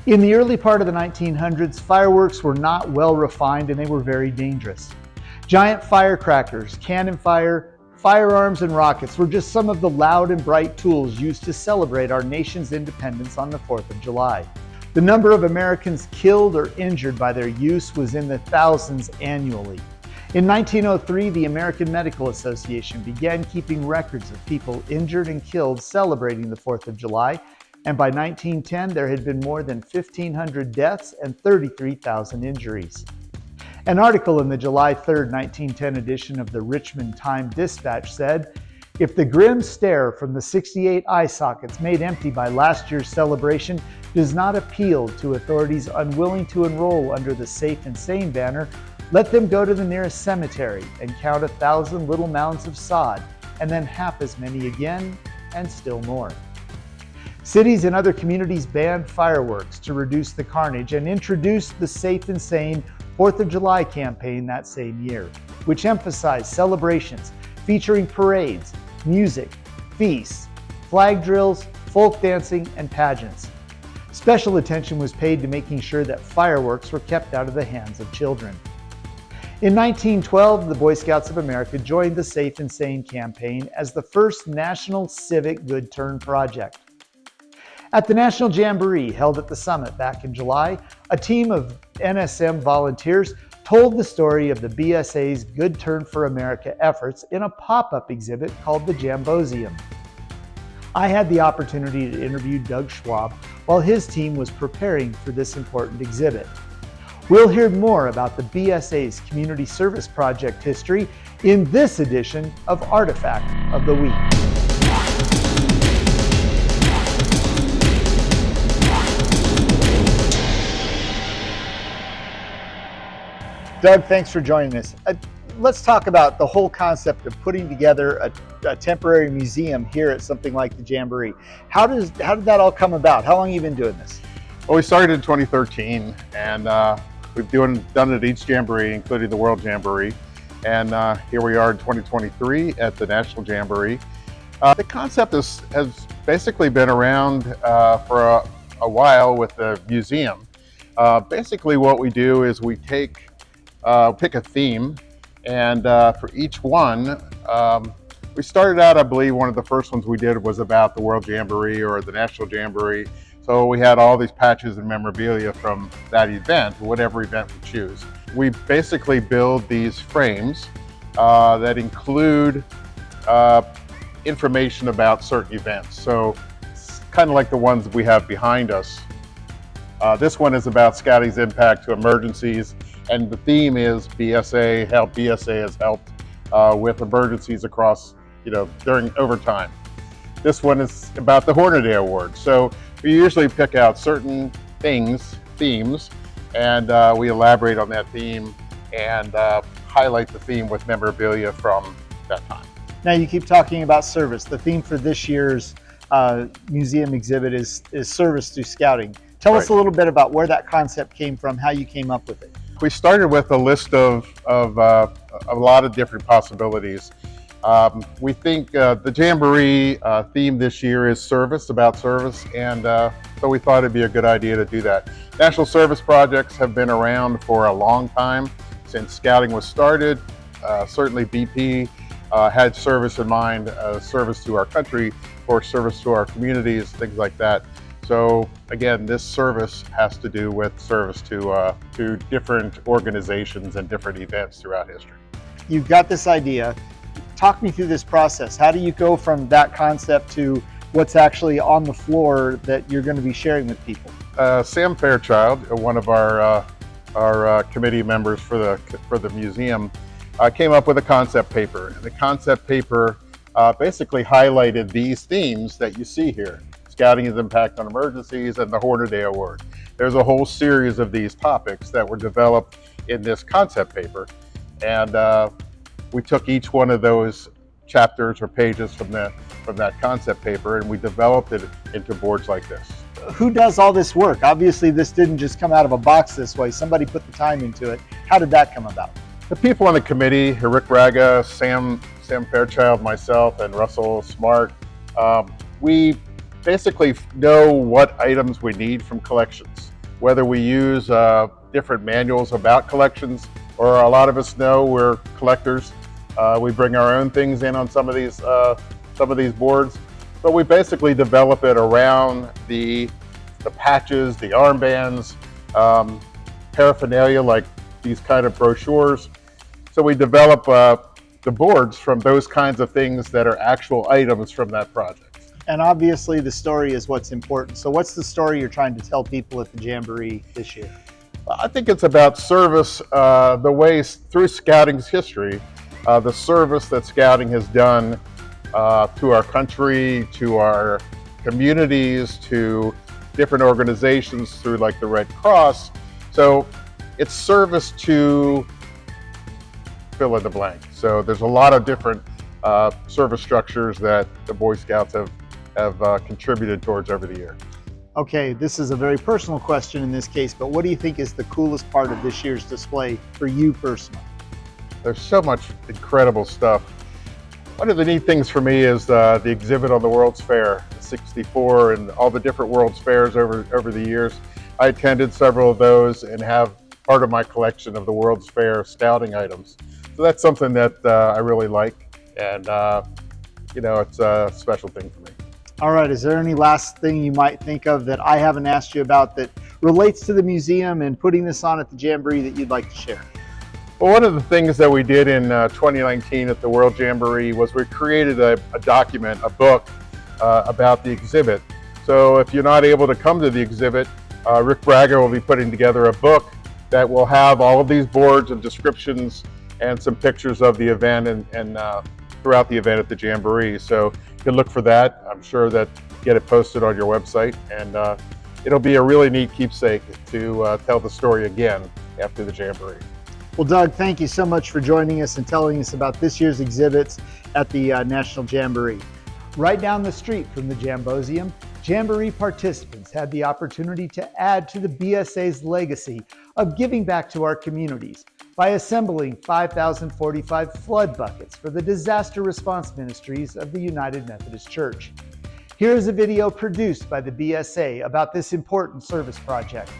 In the early part of the 1900s, fireworks were not well refined and they were very dangerous. Giant firecrackers, cannon fire, firearms, and rockets were just some of the loud and bright tools used to celebrate our nation's independence on the 4th of July. The number of Americans killed or injured by their use was in the thousands annually. In 1903, the American Medical Association began keeping records of people injured and killed celebrating the 4th of July, and by 1910, there had been more than 1,500 deaths and 33,000 injuries. An article in the July 3, 1910 edition of the Richmond Times-Dispatch said, "If the grim stare from the 68 eye sockets made empty by last year's celebration does not appeal to authorities unwilling to enroll under the Safe and Sane banner, let them go to the nearest cemetery and count 1,000 little mounds of sod, and then half as many again, and still more." Cities and other communities banned fireworks to reduce the carnage and introduced the Safe and Sane 4th of July campaign that same year, which emphasized celebrations featuring parades, music, feasts, flag drills, folk dancing, and pageants. Special attention was paid to making sure that fireworks were kept out of the hands of children. In 1912, the Boy Scouts of America joined the Safe and Sane campaign as the first national civic good turn project. At the National Jamboree held at the summit back in July, a team of NSM volunteers told the story of the BSA's Good Turn for America efforts in a pop-up exhibit called the Jamboseum. I had the opportunity to interview Doug Schwab while his team was preparing for this important exhibit. We'll hear more about the BSA's Community Service Project history in this edition of Artifact of the Week. Doug, thanks for joining us. Let's talk about the whole concept of putting together a temporary museum here at something like the Jamboree. How did that all come about? How long have you been doing this? Well, we started in 2013, and we've done it at each Jamboree, including the World Jamboree. And here we are in 2023 at the National Jamboree. The concept has basically been around for a while with the museum. Basically what we do is we pick a theme, and for each one, we started out, I believe one of the first ones we did was about the World Jamboree or the National Jamboree. So we had all these patches and memorabilia from that event, whatever event we choose. We basically build these frames that include information about certain events. So it's kind of like the ones we have behind us. This one is about Scouting's impact to emergencies, and the theme is BSA, how BSA has helped with emergencies across, over time. This one is about the Hornaday Award. So we usually pick out certain themes, and we elaborate on that theme and highlight the theme with memorabilia from that time. Now you keep talking about service. The theme for this year's museum exhibit is service through scouting. Tell us a little bit about where that concept came from, how you came up with it. We started with a list of a lot of different possibilities. We think the Jamboree theme this year is service, about service, and so we thought it'd be a good idea to do that. National service projects have been around for a long time, since Scouting was started. Certainly BP had service in mind, service to our country, or service to our communities, things like that. So again, this service has to do with service to different organizations and different events throughout history. You've got this idea. Talk me through this process. How do you go from that concept to what's actually on the floor that you're going to be sharing with people? Sam Fairchild, one of our committee members for the museum, came up with a concept paper. And the concept paper basically highlighted these themes that you see here: Scouting's impact on emergencies and the Hornaday Award. There's a whole series of these topics that were developed in this concept paper, and we took each one of those chapters or pages from that concept paper, and we developed it into boards like this. Who does all this work? Obviously this didn't just come out of a box this way. Somebody put the time into it. How did that come about? The people on the committee, Rick Raga, Sam Fairchild, myself, and Russell Smart, we basically know what items we need from collections. whether we use different manuals about collections, or a lot of us know we're collectors. We bring our own things in on some of these boards, but we basically develop it around the patches, the armbands, paraphernalia like these kind of brochures. So we develop the boards from those kinds of things that are actual items from that project. And obviously the story is what's important. So what's the story you're trying to tell people at the Jamboree this year? I think it's about service, the ways through Scouting's history, the service that Scouting has done to our country, to our communities, to different organizations through like the Red Cross. So it's service to fill in the blank. So there's a lot of different service structures that the Boy Scouts have contributed towards over the year. Okay, this is a very personal question in this case, but what do you think is the coolest part of this year's display for you personally? There's so much incredible stuff. One of the neat things for me is the exhibit on the World's Fair, 64, and all the different World's Fairs over the years. I attended several of those and have part of my collection of the World's Fair scouting items. So that's something that I really like, and you know, it's a special thing for me. All right, is there any last thing you might think of that I haven't asked you about that relates to the museum and putting this on at the Jamboree that you'd like to share? Well, one of the things that we did in 2019 at the World Jamboree was we created a document, a book about the exhibit. So if you're not able to come to the exhibit, Rick Braga will be putting together a book that will have all of these boards and descriptions and some pictures of the event and throughout the event at the Jamboree. So you can look for that. I'm sure that get it posted on your website, and it'll be a really neat keepsake to tell the story again after the Jamboree. Well, Doug, thank you so much for joining us and telling us about this year's exhibits at the National Jamboree. Right down the street from the Jamboseum, Jamboree participants had the opportunity to add to the BSA's legacy of giving back to our communities by assembling 5,045 flood buckets for the disaster response ministries of the United Methodist Church. Here is a video produced by the BSA about this important service project.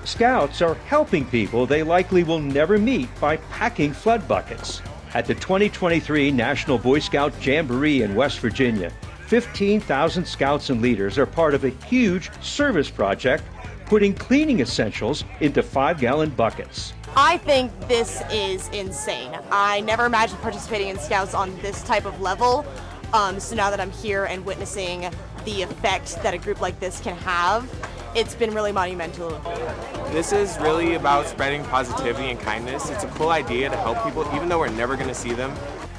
Scouts are helping people they likely will never meet by packing flood buckets. At the 2023 National Boy Scout Jamboree in West Virginia, 15,000 scouts and leaders are part of a huge service project putting cleaning essentials into 5-gallon buckets. I think this is insane. I never imagined participating in Scouts on this type of level. So now that I'm here and witnessing the effect that a group like this can have, it's been really monumental. This is really about spreading positivity and kindness. It's a cool idea to help people, even though we're never going to see them.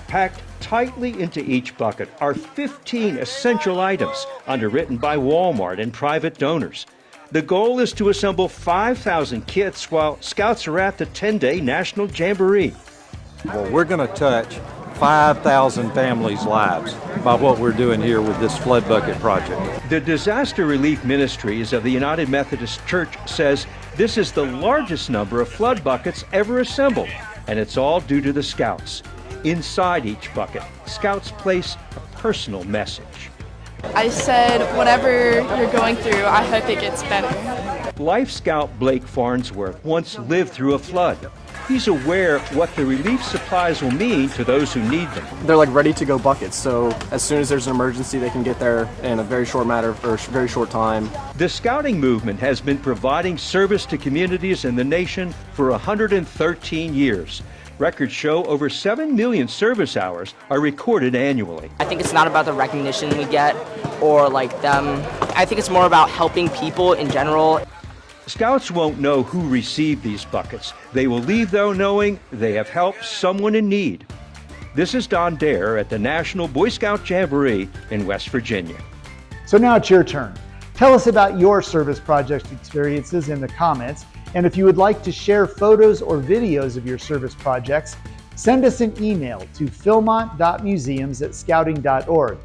Packed tightly into each bucket are 15 essential items underwritten by Walmart and private donors. The goal is to assemble 5,000 kits while Scouts are at the 10-day National Jamboree. Well, we're going to touch 5,000 families' lives by what we're doing here with this flood bucket project. The Disaster Relief Ministries of the United Methodist Church says this is the largest number of flood buckets ever assembled, and it's all due to the Scouts. Inside each bucket, Scouts place a personal message. I said, whatever you're going through, I hope it gets better. Life Scout Blake Farnsworth once lived through a flood. He's aware what the relief supplies will mean to those who need them. They're like ready to go buckets, so as soon as there's an emergency, they can get there in a very short time. The Scouting movement has been providing service to communities in the nation for 113 years. Records show over 7 million service hours are recorded annually. I think it's not about the recognition we get or like them. I think it's more about helping people in general. Scouts won't know who received these buckets. They will leave though knowing they have helped someone in need. This is Don Dare at the National Boy Scout Jamboree in West Virginia. So now it's your turn. Tell us about your service project experiences in the comments. And if you would like to share photos or videos of your service projects, send us an email to philmont.museums@scouting.org.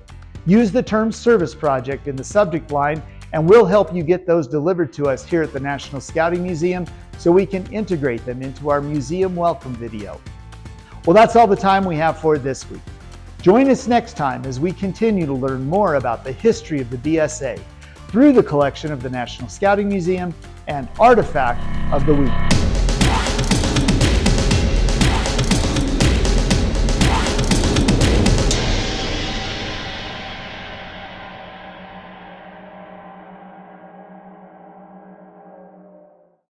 Use the term service project in the subject line, and we'll help you get those delivered to us here at the National Scouting Museum so we can integrate them into our museum welcome video. Well, that's all the time we have for this week. Join us next time as we continue to learn more about the history of the BSA, through the collection of the National Scouting Museum and Artifact of the Week.